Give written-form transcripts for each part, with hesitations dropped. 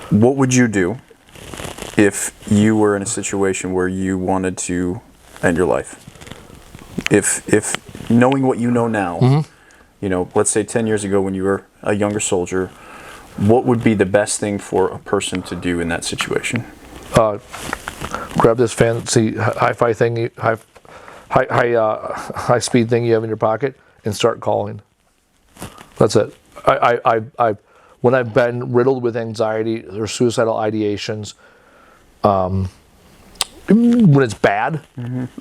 What would you do if you were in a situation where you wanted to end your life? If knowing what you know now, let's say 10 years ago when you were a younger soldier, what would be the best thing for a person to do in that situation? Grab this fancy hi-fi thing, high speed thing you have in your pocket, and start calling. That's it. When I've been riddled with anxiety or suicidal ideations, when it's bad,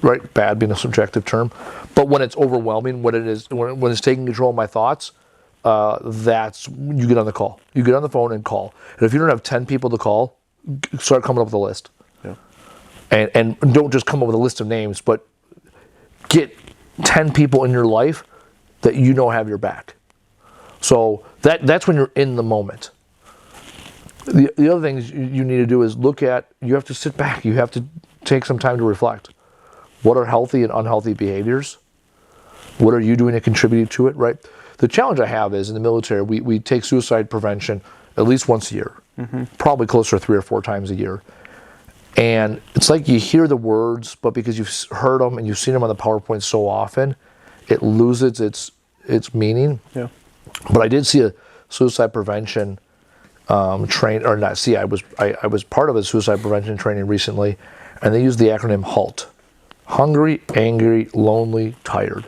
right? Bad being a subjective term, but when it's overwhelming, when it's taking control of my thoughts, that's you get on the call. You get on the phone and call. And if you don't have 10 people to call, start coming up with a list. Yeah. And don't just come up with a list of names, but get 10 people in your life that you know have your back. So that's when you're in the moment. The other things you need to do is you have to sit back. You have to take some time to reflect. What are healthy and unhealthy behaviors? What are you doing to contribute to it, right? The challenge I have is in the military, we take suicide prevention at least once a year, probably closer to 3 or 4 times a year. And it's like you hear the words, but because you've heard them and you've seen them on the PowerPoint so often, it loses its meaning. Yeah. But I did see a suicide prevention I was part of a suicide prevention training recently, and they used the acronym HALT. Hungry, angry, lonely, tired.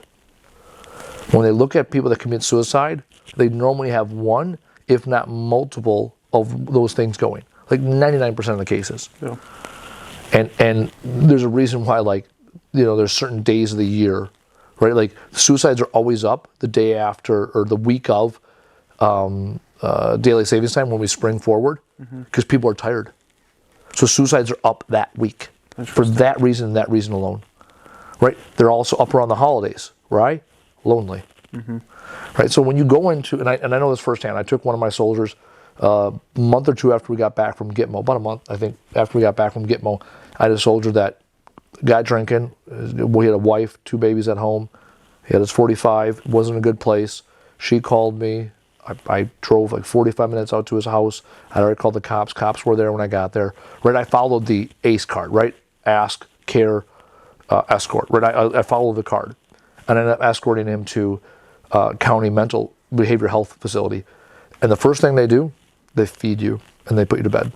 When they look at people that commit suicide, they normally have one, if not multiple, of those things going. Like 99% of the cases. Yeah. And there's a reason why, there's certain days of the year, right? Like suicides are always up the day after or the week of daylight savings time when we spring forward, because people are tired. So suicides are up that week for that reason and that reason alone, right? They're also up around the holidays, right? Lonely, right? So when you go into, and I know this firsthand, I took one of my soldiers a month or two after we got back from Gitmo, about a month, I think, after we got back from Gitmo. I had a soldier that got drinking. We had a wife, 2 babies at home. He had his 45, wasn't in a good place. She called me. I drove like 45 minutes out to his house. I already called the cops. Cops were there when I got there. Right, I followed the ACE card, right? Ask, care, escort. Right, I followed the card. And I ended up escorting him to county mental behavioral health facility. And the first thing they do, they feed you and they put you to bed.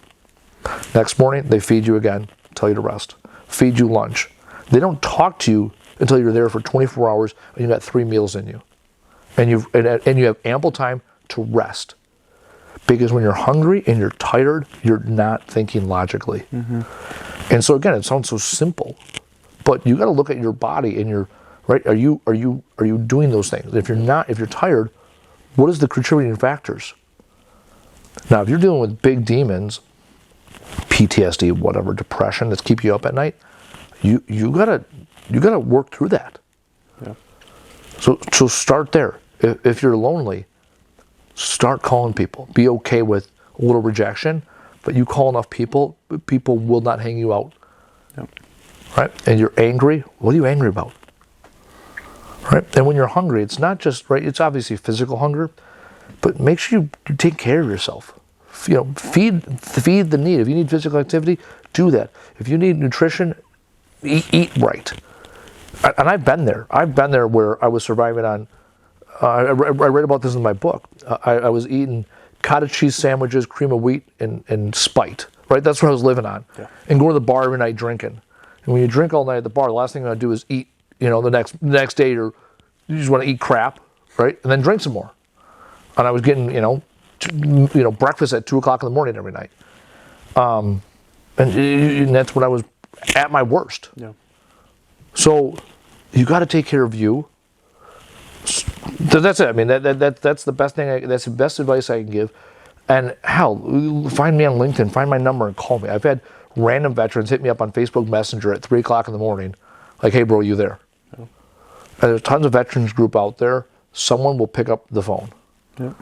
Next morning, they feed you again, tell you to rest. Feed you lunch. They don't talk to you until you're there for 24 hours and you've got 3 meals in you. And you have ample time to rest. Because when you're hungry and you're tired, you're not thinking logically. And so again, it sounds so simple, but you got to look at your body and your, right? Are you doing those things? If you're tired, what is the contributing factors? Now, if you're dealing with big demons, PTSD, whatever, depression that's keeping you up at night, you gotta work through that. Yeah. So start there. If you're lonely, start calling people. Be okay with a little rejection, but you call enough people, people will not hang you out. Yep. Right? And you're angry, what are you angry about? Right? And when you're hungry, it's not just, right, it's obviously physical hunger, but make sure you take care of yourself. Feed the need. If you need physical activity, do that. If you need nutrition, eat right. And I've been there. I've been there where I was surviving on, I read about this in my book. I was eating cottage cheese sandwiches, cream of wheat, and Spite. Right? That's what I was living on. Yeah. And going to the bar every night drinking. And when you drink all night at the bar, the last thing you're going to do is eat, the next day you just want to eat crap, right? And then drink some more. And I was getting, breakfast at 2 o'clock in the morning every night. And that's when I was at my worst. Yeah. So you got to take care of you. That's it. I mean, that's the best thing. That's the best advice I can give. And hell, find me on LinkedIn, find my number, and call me. I've had random veterans hit me up on Facebook Messenger at 3 o'clock in the morning, like, "Hey, bro, you there?" Yeah. And there's tons of veterans group out there. Someone will pick up the phone. Yeah.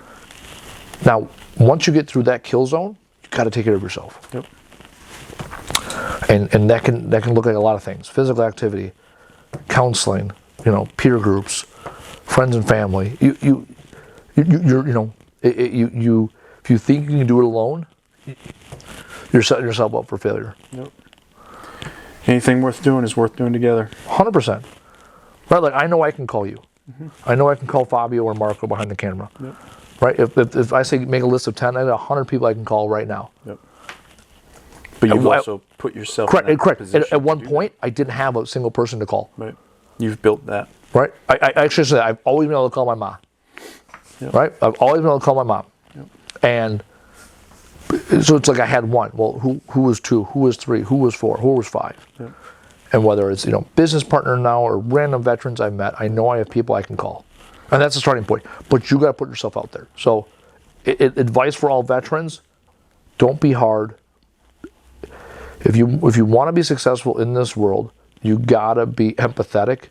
Now, once you get through that kill zone, you got to take care of yourself. Yep. And that can look like a lot of things: physical activity, counseling, peer groups, friends and family. If you think you can do it alone, you're setting yourself up for failure. Yep. Anything worth doing is worth doing together. 100%. Right? Like I know I can call you. I know I can call Fabio or Marco behind the camera. Yep. Right? If I say make a list of 10, I have 100 people I can call right now. Yep. But you've also put yourself correct, in that correct. position. At one to do point, I didn't have a single person to call. that. Right. You've built that. Right? I actually said I've always been able to call my mom. Yep. Right? I've always been able to call my mom. Yep. And so it's like I had one. Well, who was two? Who was three? Who was four? Who was five? Yep. And whether it's business partner now or random veterans I've met, I know I have people I can call, and that's the starting point. But you got to put yourself out there. So, advice for all veterans: don't be hard. If you want to be successful in this world, you gotta be empathetic,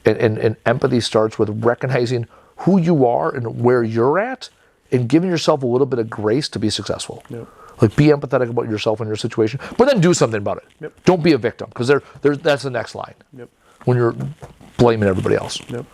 and empathy starts with recognizing who you are and where you're at, and giving yourself a little bit of grace to be successful. Yep. Like be empathetic about yourself and your situation, but then do something about it. Yep. Don't be a victim, because that's the next line. Yep. When you're blaming everybody else. Yep.